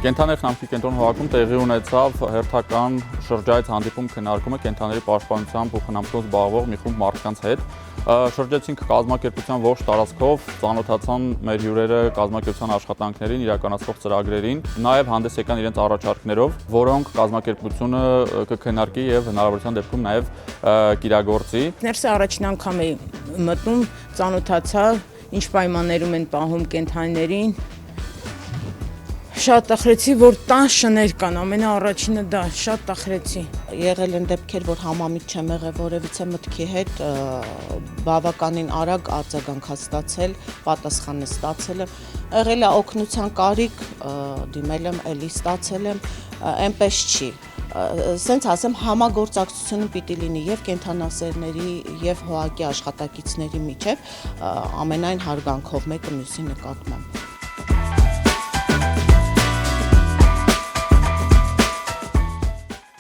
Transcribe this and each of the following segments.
Կենդանների խնամքի կենտրոն Հողակում տեղի ունեցավ հերթական շրջայց հանդիպում քննարկումը կենդանների պաշտպանությամբ ու խնամքով զբաղվող մի խումբ մարդկանց հետ։ Շրջեցինք կազմակերպության ողջ տարածքով, ծանոթացան մեր հյուրերը կազմակերպության աշխատանքներին, իրականացվող ծրագրերին, նաև հանդես եկան իրենց առաջարկներով, որոնք կազմակերպությունը կքննարկի եւ հնարավորության դեպքում նաև կիրագործի։ Ներսը առաջին անգամ էի մտնում, ծանոթացա, ինչ պայմաններում են պահում կենդանիներին։ Շատ տխրեցի, որ տան շներ կան, ամենաառաջինը դա, շատ տխրեցի։ Եղել են դեպքեր, որ համամիտ չեմ եղել որևիցե մտքի հետ, բավականին արագ արձագանք ստացել, պատասխան ստացել եմ։ Եղել է օգնության կարիք, դիմել եմ, էլի ստացել եմ, այնպես չի։ Սենց ասեմ, համագործակցությունը պիտի լինի եւ կենդանասերների եւ հողակի աշխատակիցների միջեւ ամենայն հարգանքով մեկը մյուսի նկատմամբ։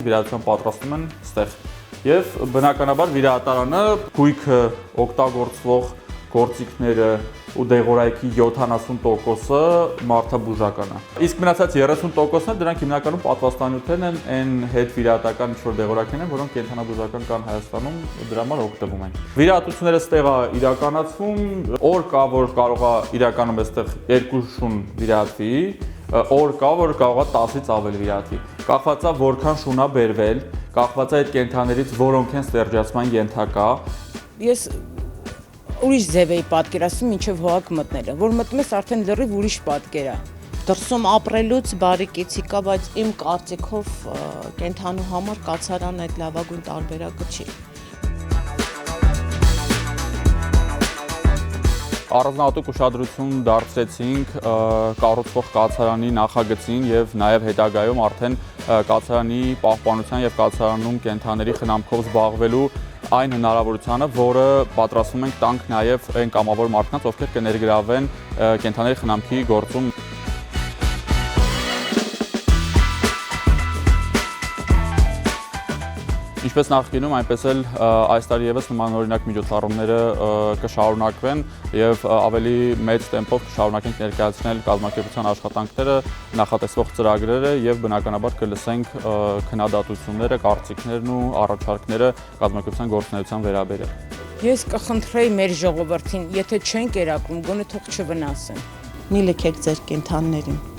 Վիրահատության պատրաստում են ստեղ եւ բնականաբար վիրահատարանը գույքը օգտագործվող գործիքները ու դեղորայքի 70%-ը մարդաբուժական է։ Իսկ մնացած 30%-ը դրանք հիմնականում պատվաստանյութերն են, այն հետ վիրահատական ինչ-որ դեղորայքներ են, որոնք կենդանաբուժական կան Հայաստանում, դրա համար օգտվում են։ Վիրահատությունները ստեղ է իրականացվում, օր կա, որ կարող է իրականում այստեղ 2 շուն վիրահատվի, օր կա, որ կարող է 10-ից ավել վիրահատվի։ Կախված է որքան շուն է բերվել, կախված է այդ կենդաններից որոնք են ստերջացման ենթակա։ Ես ուրիշ ձև էի պատկերացնում մինչև հողակ մտնելը, որ մտնում ես արդեն լրիվ ուրիշ պատկեր է։ Դրսում ապրելուց բարի կեցիկ է, բայց իմ կարծիքով կենդանու համար կացարան այդ լավագույն տարբերակը չի։ Առանձնահատուկ ուշադրություն դարձրեցինք կառուցվող կացարանի նախագծին եւ նաեւ հետագայում արդեն կացարանի պահպանության եւ կացարանում կենդանների խնամքով զբաղվելու այն հնարավորությանը, որը պատրաստվում ենք տանք նաեւ այն կամավոր մարդկանց, ովքեր կներգրավեն կենդանների խնամքի գործում։ Ինչպես նախկինում, այնպես էլ այս տարի եւս նմանօրինակ միջոցառումները կշարունակվեն եւ ավելի մեծ տեմպով կշարունակենք ներկայացնել կազմակերպության աշխատանքները, նախատեսվող ծրագրերը եւ բնականաբար կլսենք քննադատությունները, կարծիքներն ու առաջարկները կազմակերպության գործունեության վերաբերյալ։ Ես կխնդրեի մեր ժողովրդին, եթե չեն կերակրում, գոնե թող չվնասեն։ Մի լքեք ձեր կենդաններին։